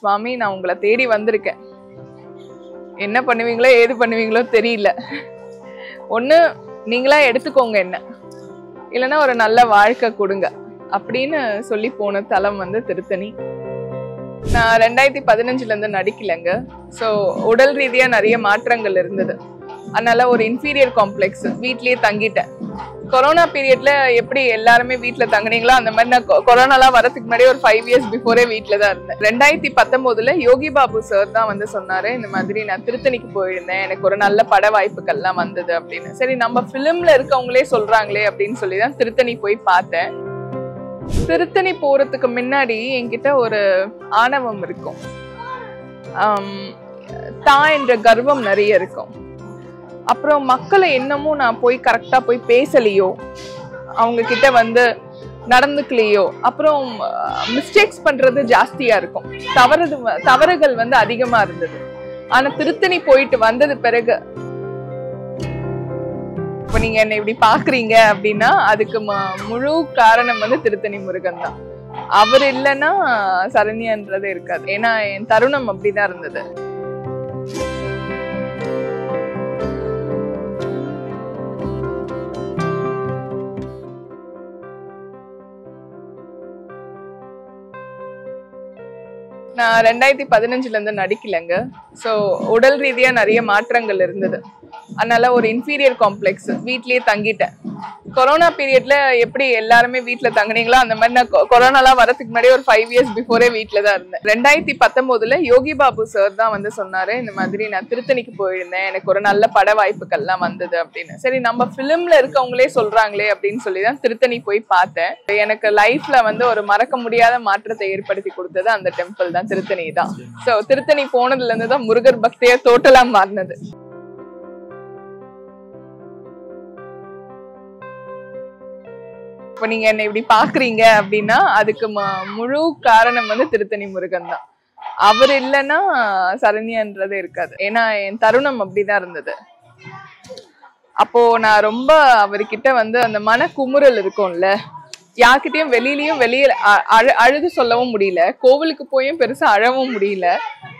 சுவாமி நான் உங்களை தேடி வந்திருக்கேன். என்ன பண்ணுவீங்களோ ஏது பண்ணுவீங்களோ தெரியல. ஒண்ணு நீங்களா எடுத்துக்கோங்க என்ன, இல்லைன்னா ஒரு நல்ல வாழ்க்கை கொடுங்க அப்படின்னு சொல்லி போன தலம் வந்து திருத்தணி. நான் 2015 இருந்து நடிக்கலைங்க. ஸோ உடல் ரீதியா நிறைய மாற்றங்கள் இருந்தது. அதனால ஒரு இன்ஃபீரியர் காம்ப்ளெக்ஸ் வீட்லயே தங்கிட்டேன். கொரோனா பீரியட்ல எப்படி எல்லாருமே வீட்டுல தங்கினீங்களோ அந்த மாதிரி நான் கொரோனாலாம் வரதுக்கு முன்னாடி ஒரு 5 years பிஃபோரே வீட்டுல தான் இருந்தேன். 2019 யோகி பாபு சார் தான் வந்து சொன்னாரு, இந்த மாதிரி நான் திருத்தணிக்கு போயிருந்தேன், எனக்கு ஒரு நல்ல பட வாய்ப்புகள்லாம் வந்தது அப்படின்னு. சரி நம்ம ஃபிலிம்ல இருக்கவங்களே சொல்றாங்களே அப்படின்னு சொல்லிதான் திருத்தணி போய் பார்த்தேன். திருத்தணி போறதுக்கு முன்னாடி என்கிட்ட ஒரு ஆணவம் இருக்கும், தான் என்ற கர்வம் நிறைய இருக்கும். அப்புறம் மக்களை என்னமோ நான் போய் கரெக்டா போய் பேசலையோ, அவங்க கிட்ட வந்து நடந்துக்கலையோ, அப்புறம் மிஸ்டேக்ஸ் பண்றது ஜாஸ்தியா இருக்கும், தவறுகள் வந்து அதிகமா இருந்தது. ஆனா திருத்தணி போயிட்டு வந்தது பிறகு இப்ப நீங்க என்ன இப்படி பாக்குறீங்க அப்படின்னா அதுக்கு முழு காரணம் வந்து திருத்தணி முருகன் தான். அவர் இல்லைன்னா சரண்யான்றதே இருக்காது. ஏன்னா என் தருணம் அப்படிதான் இருந்தது. நான் 2015 இருந்து நடிக்கலைங்க. ஸோ உடல் ரீதியா நிறைய மாற்றங்கள் இருந்தது. அதனால ஒரு இன்ஃபீரியர் காம்ப்ளெக்ஸ் வீட்லயே தங்கிட்டேன். கொரோனா பீரியட்ல எப்படி எல்லாருமே வீட்டுல தங்கினீங்களோ அந்த மாதிரி நான் கொரோனாலாம் வரதுக்கு முன்னாடி ஒரு 5 years பிஃபோரே வீட்டுல தான் இருந்தேன். 2019 யோகி பாபு சார் தான் வந்து சொன்னாரு, இந்த மாதிரி நான் திருத்தணிக்கு போயிருந்தேன், எனக்கு ஒரு நல்ல பட வாய்ப்புகள்லாம் வந்தது அப்படின்னு. சரி நம்ம ஃபிலிம்ல இருக்கவங்களே சொல்றாங்களே அப்படின்னு சொல்லிதான் திருத்தணி போய் பார்த்தேன். எனக்கு லைஃப்ல வந்து ஒரு மறக்க முடியாத மாற்றத்தை ஏற்படுத்தி கொடுத்தது அந்த டெம்பிள் தான், திருத்தணி தான். ஸோ திருத்தணி போனதுல இருந்து தான் முருகர் பக்தியா டோட்டலா மாறினது. இப்ப நீங்க என்ன இப்படி பாக்குறீங்க அப்படின்னா அதுக்கு முழு காரணம் வந்து திருத்தணி முருகன் தான். அவர் இல்லைன்னா சரண்யான்றதே இருக்காது. ஏன்னா என் தருணம் அப்படிதான் இருந்தது. அப்போ நான் ரொம்ப அவர்கிட்ட வந்து அந்த மன குமுறல் இருக்கும்ல, யார்கிட்டயும் வெளியில அழுது சொல்லவும் முடியல, கோவிலுக்கு போயும் பெருசா அழவும் முடியல.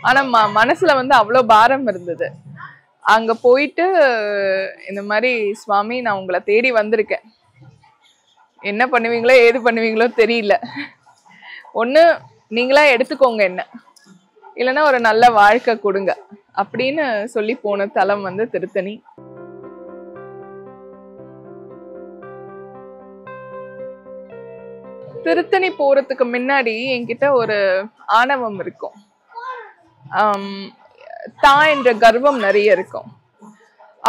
ஆனா மனசுல வந்து அவ்வளவு பாரம் இருந்தது. அங்க போயிட்டு இந்த மாதிரி சுவாமி நான் உங்களை தேடி வந்திருக்கேன், என்ன பண்ணுவீங்களோ ஏது பண்ணுவீங்களோ தெரியல. ஒண்ணு நீங்களா எடுத்துக்கோங்க என்ன, இல்லைன்னா ஒரு நல்ல வாழ்க்கை கொடுங்க அப்படின்னு சொல்லி போன தலம் வந்து திருத்தணி. திருத்தணி போறதுக்கு முன்னாடி என்கிட்ட ஒரு ஆணவம் இருக்கும், தான் என்ற கர்வம் நிறைய இருக்கும்.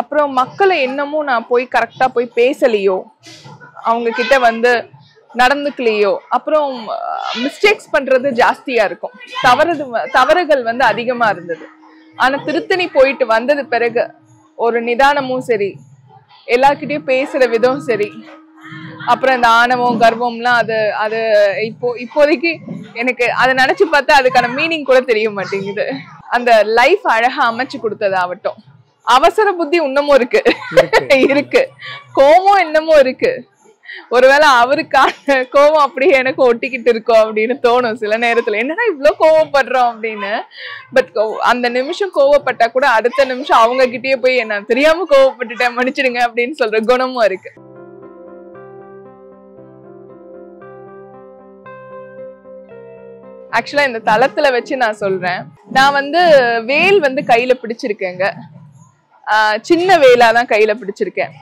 அப்புறம் மக்களை என்னமோ நான் போய் கரெக்டா போய் பேசலையோ, அவங்க கிட்ட வந்து நடந்துக்கலையோ, அப்புறம் மிஸ்டேக்ஸ் பண்றது ஜாஸ்தியா இருக்கும், தவறுகள் வந்து அதிகமா இருந்தது. ஆனா திருத்தணி போயிட்டு வந்தது பிறகு ஒரு நிதானமும் சரி, எல்லார்கிட்டயும் பேசுற விதம் சரி, அப்புறம் இந்த ஆணவம் கர்வம்லாம் அது இப்போதைக்கு எனக்கு அதை நினைச்சு பார்த்தா அதுக்கான மீனிங் கூட தெரிய மாட்டேங்குது. அந்த லைஃப் அழகா அமைச்சு கொடுத்ததாகட்டும், அவசர புத்தி இன்னமும் இருக்கு, கோபம் இன்னமும் இருக்கு. ஒருவேளை அவருக்கான கோபம் அப்படியே எனக்கு ஒட்டிக்கிட்டு இருக்கோம் அப்படின்னு தோணும் சில நேரத்துல, என்னன்னா இவ்வளவு கோவப்படுறோம் அப்படின்னு. பட் அந்த நிமிஷம் கோவப்பட்டா கூட அடுத்த நிமிஷம் அவங்க கிட்டயே போய் என்ன தெரியாம கோவப்பட்டுட்டேன் மன்னிச்சிடுங்க அப்படின்னு சொல்ற குணமும் இருக்கு. ஆக்சுவலா இந்த தளத்துல வச்சு நான் சொல்றேன், நான் வந்து வேல் வந்து கையில பிடிச்சிருக்கேங்க. சின்ன வேலாதான் கையில பிடிச்சிருக்கேன்.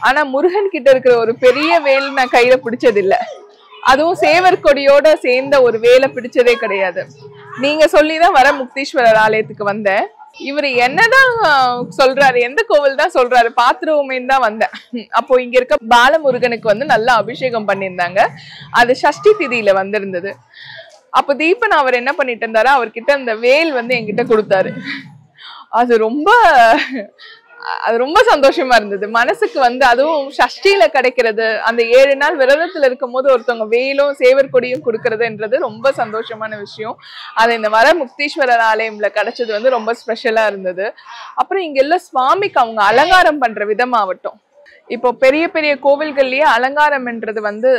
ஆனா முருகன் கிட்ட இருக்கிற ஒரு பெரிய வேல் நான் கையில பிடிச்சது இல்ல. அதுவும் சேவர் கொடியோட சேர்ந்த ஒரு வேலை பிடிச்சதே கிடையாது. நீங்க சொல்லிதான் வர முக்தீஸ்வரர் ஆலயத்துக்கு வந்தேன். இவரு என்னதான் சொல்றாரு, எந்த கோவில் தான் சொல்றாரு பாத்துருவோமேன்னு தான் வந்தேன். அப்போ இங்க இருக்க பாலமுருகனுக்கு வந்து நல்லா அபிஷேகம் பண்ணியிருந்தாங்க. அது சஷ்டி திதியில வந்திருந்தது. அப்ப தீபன் அவர் என்ன பண்ணிட்டு இருந்தாரு, அவர்கிட்ட அந்த வேல் வந்து என்கிட்ட கொடுத்தாரு. அது ரொம்ப சந்தோஷமா இருந்தது மனசுக்கு வந்து. அதுவும் சஷ்டியில கிடைக்கிறது, அந்த 7 நாள் விரதத்துல இருக்கும் போது ஒருத்தவங்க வேலும் சேவர் கொடியும் கொடுக்கறதுன்றது ரொம்ப சந்தோஷமான விஷயம். அது இந்த வர முக்தீஸ்வரர் ஆலயம்ல கிடைச்சது வந்து ரொம்ப ஸ்பெஷலா இருந்தது. அப்புறம் இங்க எல்லாம் சுவாமிக்கு அவங்க அலங்காரம் பண்ற விதமாகட்டும், இப்போ பெரிய பெரிய கோவில்கள்லயே அலங்காரம்ன்றது வந்து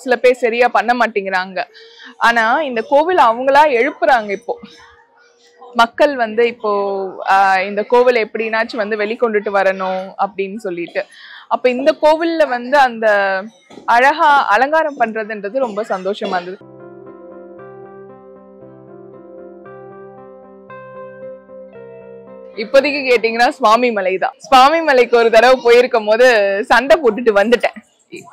சில பேர் சரியா பண்ண மாட்டேங்கிறாங்க. ஆனா இந்த கோவில் அவங்களா எழுப்புறாங்க. இப்போ மக்கள் வந்து இப்போ இந்த கோவில் எப்படின்னாச்சும் வந்து வெளிக்கொண்டுட்டு வரணும் அப்படின்னு சொல்லிட்டு, அப்ப இந்த கோவில்ல வந்து அந்த அழகா அலங்காரம் பண்றதுன்றது ரொம்ப சந்தோஷமா இருந்தது. இப்போதைக்கு கேட்டீங்கன்னா சுவாமி மலை தான். சுவாமி மலைக்கு ஒரு தடவை போயிருக்கும் போது சண்டை போட்டுட்டு வந்துட்டேன்.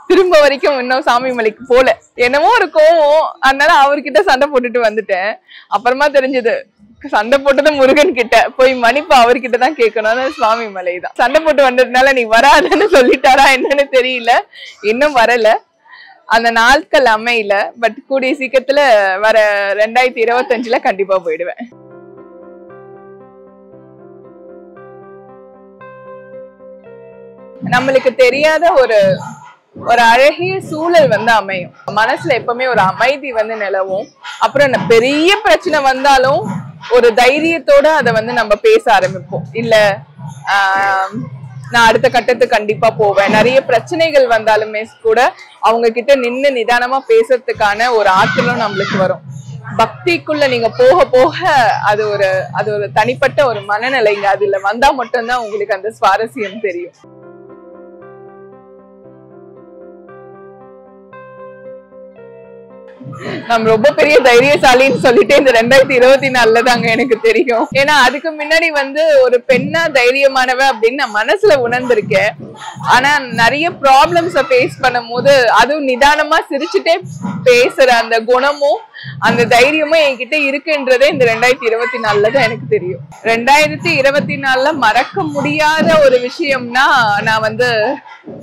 திரும்ப வரைக்கும் இன்னும் சாமி மலைக்கு போல, என்னமோ ஒரு கோவம், அதனால அவர்கிட்ட சண்டை போட்டுட்டு வந்துட்டேன். அப்புறமா தெரிஞ்சது சண்டை போட்டது முருகன் கிட்ட, போய் மன்னிப்பு அவர்கிட்ட தான் கேட்கணும்னு சுவாமி மலை தான். சண்டை போட்டு வந்ததுனால நீ வராதுன்னு சொல்லிட்டாரா என்னன்னு தெரியல, இன்னும் வரல, அந்த நாட்கள் அமையல. பட் கூடிய சீக்கிரத்துல வர 2025 கண்டிப்பா போயிடுவேன். நம்மளுக்கு தெரியாத ஒரு அழகிய சூழல் வந்து அமையும். மனசுல எப்பவுமே ஒரு அமைதி வந்து நிலவும். அப்புறம் பெரிய பிரச்சனை வந்தாலும் ஒரு தைரியத்தோட அதை வந்து நம்ம பேச ஆரம்பிப்போம். இல்ல நான் அடுத்த கட்டத்துக்கு கண்டிப்பா போவேன். நிறைய பிரச்சனைகள் வந்தாலுமே கூட அவங்க கிட்ட நின்னு நிதானமா பேசுறதுக்கான ஒரு ஆற்றலும் நம்மளுக்கு வரும். பக்திக்குள்ள நீங்க போக போக அது ஒரு தனிப்பட்ட ஒரு மனநிலைங்க. அதுல வந்தா மட்டும்தான் உங்களுக்கு அந்த சுவாரஸ்யம் தெரியும். நம்ம ரொம்ப பெரிய தைரியசாலின்னு சொல்லிட்டு இந்த 2024 தாங்க எனக்கு தெரியும். ஏன்னா அதுக்கு முன்னாடி வந்து ஒரு பெண்ணா தைரியமானவ அப்படின்னு நான் மனசுல உணர்ந்திருக்கேன். ஆனா நிறைய ப்ராப்ளம்ஸ ஃபேஸ் பண்ணும் போது அதுவும் நிதானமா சிரிச்சுட்டே பேசுற அந்த குணமும் அந்த தைரியமும் என்கிட்ட இருக்குன்றதே இந்த 2024 தான் எனக்கு தெரியும். 2024 மறக்க முடியாத ஒரு விஷயம்னா நான் வந்து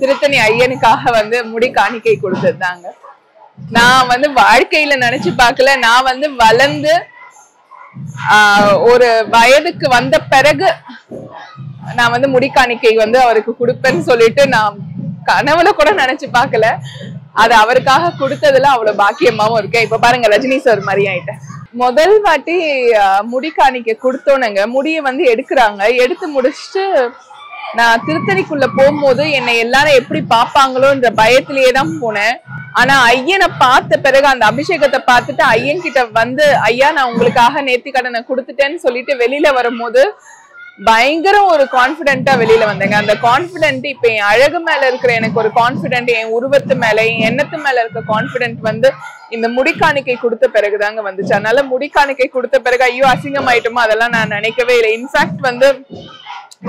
திருத்தணி ஐயனுக்காக வந்து முடி காணிக்கை கொடுத்ததுதாங்க. நான் வந்து வாழ்க்கையில நினைச்சு பார்க்கல. நான் வந்து வளர்ந்து ஒரு வயதுக்கு வந்த பிறகு நான் வந்து முடிக்காணிக்கை வந்து அவருக்கு கொடுப்பேன்னு சொல்லிட்டு நான் கனவுல கூட நினைச்சு பார்க்கல. அது அவருக்காக கொடுத்ததுல அவ்வளவு பாக்கியமாவும் இருக்கேன். இப்ப பாருங்க, ரஜினி சார் மாதிரி ஆயிட்டேன். முதல் வாட்டி முடிக்காணிக்கை கொடுத்தோனுங்க, முடிய வந்து எடுக்கிறாங்க. எடுத்து முடிச்சுட்டு நான் திருத்தணிக்குள்ள போகும்போது என்னை எல்லாரும் எப்படி பாப்பாங்களோன்ற பயத்திலேயே தான் போனேன். ஆனா ஐயனை பார்த்த பிறகு அந்த அபிஷேகத்தை பார்த்துட்டு ஐயன் கிட்ட வந்து, ஐயா நான் உங்களுக்காக நேர்த்தி கடனை கொடுத்துட்டேன்னு சொல்லிட்டு வெளியில வரும்போது பயங்கர ஒரு கான்பிடென்ட்டா வெளியில வந்தேங்க. அந்த கான்பிடென்ட் இப்ப என் அழகு மேல இருக்கிற எனக்கு ஒரு கான்பிடென்ட், என் உருவத்து மேல என் எண்ணத்து மேல இருக்க கான்பிடென்ட் வந்து இந்த முடிக்காணிக்கை கொடுத்த பிறகுதாங்க வந்துச்சு. அதனால முடிக்காணிக்கை கொடுத்த பிறகு ஐயோ அசிங்கமாயிட்டுமோ அதெல்லாம் நான் நினைக்கவே இல்லை. இன்ஃபேக்ட் வந்து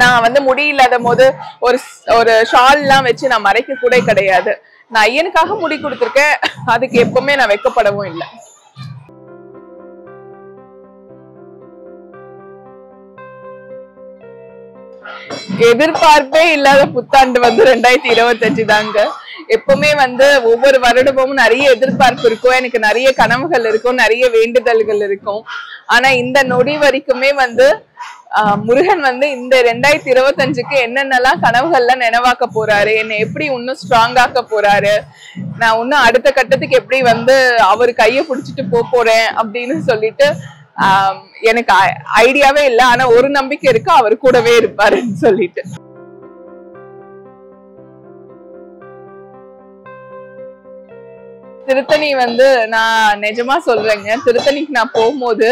நான் வந்து முடி இல்லாத போது ஒரு ஷால் எல்லாம் வச்சு நான் மறைக்க கூட கிடையாது. நான் ஐயனுக்காக முடி கொடுத்துருக்கேன். அதுக்கு எப்பவுமே நான் வெக்கப்படவும் இல்லை. எதிர்பார்ப்பே இல்லாத புத்தாண்டு வந்து 2025 தாங்க. எப்பவுமே வந்து ஒவ்வொரு வருடமும் நிறைய எதிர்பார்ப்பு இருக்கும், எனக்கு நிறைய கனவுகள் இருக்கும், நிறைய வேண்டுதல்கள் இருக்கும். ஆனா இந்த நொடி வரைக்குமே வந்து முருகன் வந்து இந்த 2025க்கு என்னென்னலாம் கனவுகள்லாம் நினைவாக்க போறாரு, என்னை எப்படி இன்னும் ஸ்ட்ராங் ஆக்க போறாரு, நான் இன்னும் அடுத்த கட்டத்துக்கு எப்படி வந்து அவர் கையை பிடிச்சிட்டு போறேன் அப்படின்னு சொல்லிட்டு எனக்கு ஐடியாவே இல்லை. ஆனா ஒரு நம்பிக்கை இருக்கு, அவர் கூடவே இருப்பாருன்னு சொல்லிட்டு. திருத்தணி வந்து நான் நிஜமா சொல்றேங்க, திருத்தணிக்கு நான் போகும்போது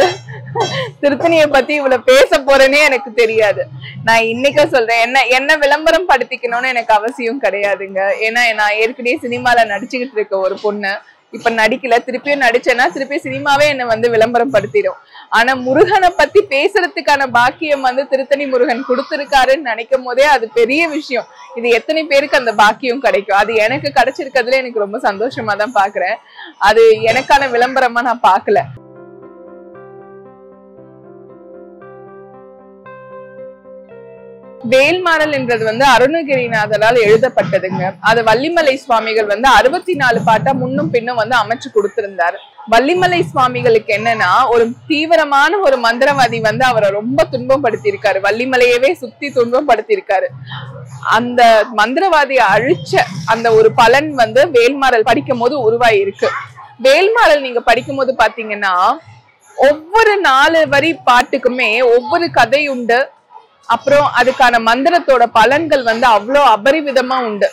திருத்தணிய பத்தி இவ்வளவு பேச போறேன்னே எனக்கு தெரியாது. நான் இன்னைக்கு சொல்றேன், என்ன விளம்பரம் படுத்திக்கணும்னு எனக்கு அவசியம் கிடையாதுங்க. ஏன்னா நான் ஏற்கனவே சினிமால நடிச்சுக்கிட்டு இருக்க ஒரு பொண்ணு, இப்ப நடிக்கல, திருப்பியும் நடிச்சேன்னா திருப்பி சினிமாவே என்ன வந்து விளம்பரம் படுத்திடும். ஆனா முருகனை பத்தி பேசுறதுக்கான பாக்கியம் வந்து திருத்தணி முருகன் கொடுத்திருக்காருன்னு நினைக்கும் போதே அது பெரிய விஷயம். இது எத்தனை பேருக்கு அந்த பாக்கியம் கிடைக்கும்? அது எனக்கு கிடைச்சிருக்கிறதுல எனக்கு ரொம்ப சந்தோஷமா தான் பாக்குறேன். அது எனக்கான விளம்பரமா நான் பாக்கல. வேல்மாறல் என்றது வந்து அருணகிரிநாதரால் எழுதப்பட்டதுங்க. அது வள்ளிமலை சுவாமிகள் வந்து 64 பாட்டா முன்னும் பின்னும் வந்து அமைச்சு கொடுத்திருந்தாரு. வள்ளிமலை சுவாமிகளுக்கு என்னன்னா, ஒரு தீவிரமான ஒரு மந்திரவாதி வந்து அவரை ரொம்ப துன்பப்படுத்தி இருக்காரு, வள்ளிமலையவே சுத்தி துன்பப்படுத்தி இருக்காரு. அந்த மந்திரவாதியை அழிச்ச அந்த ஒரு பலன் வந்து வேல்மாறல் படிக்கும் போது உருவாகி இருக்கு. வேல்மாறல் நீங்க படிக்கும் போது பாத்தீங்கன்னா ஒவ்வொரு 4 வரி பாட்டுக்குமே ஒவ்வொரு கதை உண்டு, அப்புறம் அதுக்கான மந்திரத்தோட பலன்கள் வந்து அவ்வளோ அபரிவிதமா உண்டு.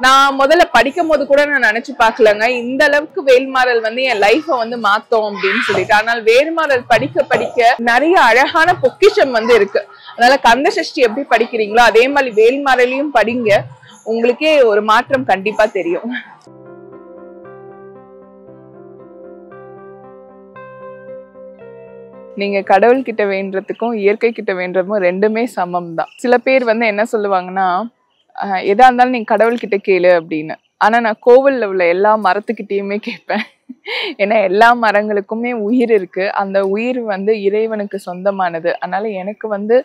நான் முதல்ல படிக்கும் போது கூட நான் நினைச்சு பார்க்கலங்க இந்த அளவுக்கு வேல்மாறல் வந்து என் லைஃபை வந்து மாத்தோம் அப்படின்னு சொல்லிட்டு. ஆனால் வேல்மாறல் படிக்க படிக்க நிறைய அழகான பொக்கிஷம் வந்து இருக்கு. அதனால கந்த சஷ்டி எப்படி படிக்கிறீங்களோ அதே மாதிரி வேல்மாறலையும் படிங்க, உங்களுக்கே ஒரு மாற்றம் கண்டிப்பா தெரியும். நீங்க கடவுள் கிட்ட வேண்டறதுக்கும் இயற்கை கிட்ட வேண்டறதும் ரெண்டுமே சமம் தான். சில பேர் வந்து என்ன சொல்லுவாங்கன்னா, எதா இருந்தாலும் நீங்க கடவுள் கிட்ட கேளு அப்படின்னு. ஆனா நான் கோவில்ல உள்ள எல்லா மரத்துக்கிட்டயுமே கேட்பேன். ஏன்னா எல்லா மரங்களுக்குமே உயிர் இருக்கு. அந்த உயிர் வந்து இறைவனுக்கு சொந்தமானது. அதனால எனக்கு வந்து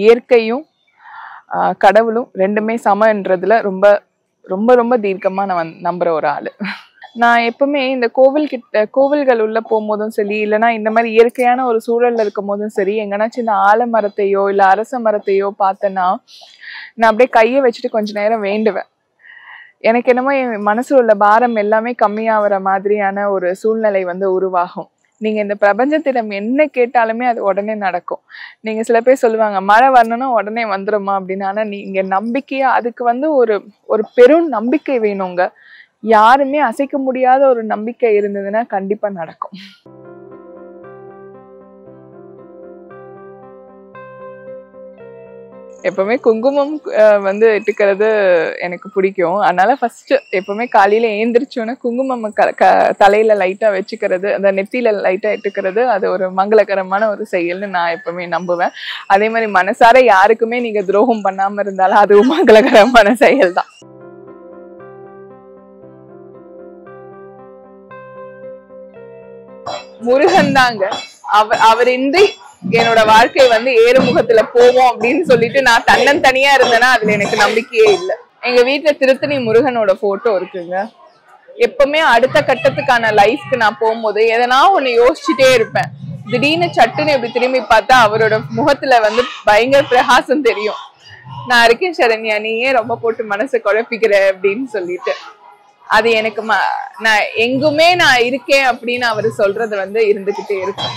இயற்கையும் கடவுளும் ரெண்டுமே சமன்றதுல ரொம்ப ரொம்ப ரொம்ப தீர்க்கமா நான் நம்புற ஒரு ஆளு. நான் எப்பவுமே இந்த கோவில்கள் உள்ள போகும்போதும் சரி, இல்லைன்னா இந்த மாதிரி இயற்கையான ஒரு சூழல்ல இருக்கும் போதும் சரி, எங்கனாச்சும் இந்த ஆலமரத்தையோ இல்ல அரச மரத்தையோ பார்த்தேன்னா நான் அப்படியே கையை வச்சுட்டு கொஞ்ச நேரம் வேண்டுவேன். எனக்கு என்னமோ என் மனசுல உள்ள பாரம் எல்லாமே கம்மியாகிற மாதிரியான ஒரு சூழ்நிலை வந்து உருவாகும். நீங்க இந்த பிரபஞ்சத்திடம் என்ன கேட்டாலுமே அது உடனே நடக்கும். நீங்க சில பேர் சொல்லுவாங்க மழை வரணும்னா உடனே வந்துருமா அப்படின்னு. ஆனா நீங்க நம்பிக்கையா அதுக்கு வந்து ஒரு பெரும் நம்பிக்கை வேணுங்க. யாருமே அசைக்க முடியாத ஒரு நம்பிக்கை இருந்ததுன்னா கண்டிப்பா நடக்கும். எப்பவுமே குங்குமம் வந்து இட்டுக்கிறது எனக்கு பிடிக்கும். அதனால ஃபர்ஸ்ட் எப்பவுமே காலையில ஏந்திரிச்சோன்னா குங்குமம் தலையில லைட்டா வச்சுக்கிறது, அந்த நெத்தியில லைட்டா இட்டுக்கிறது அது ஒரு மங்களகரமான ஒரு செயல்னு நான் எப்பவுமே நம்புவேன். அதே மாதிரி மனசார யாருக்குமே நீங்க துரோகம் பண்ணாம இருந்தாலும் அதுவும் மங்களகரமான செயல் தான். முருகன் தாங்க. அவரின்றி என்னோட வாழ்க்கை வந்து ஏறுமுகத்துல போவோம் அப்படின்னு சொல்லிட்டு நான் தன்னந்தனியா இருந்தேன்னா அதுல எனக்கு நம்பிக்கையே இல்லை. எங்க வீட்டுல திருத்தணி முருகனோட போட்டோ இருக்குங்க. எப்பவுமே அடுத்த கட்டத்துக்கான லைஃப்க்கு நான் போகும்போது எதனா ஒண்ணு யோசிச்சுட்டே இருப்பேன். திடீர்னு சட்டுன்னு இப்படி திரும்பி பார்த்தா அவரோட முகத்துல வந்து பயங்கர பிரகாசம் தெரியும். நான் இருக்கேன் சரண்யா, நீயே ரொம்ப போட்டு மனசை குழப்பிக்கிற அப்படின்னு சொல்லிட்டு. அது எனக்கு நான் எங்குமே நான் இருக்கேன் அப்படின்னு அவரு சொல்றது வந்து இருந்துகிட்டே இருக்கும்.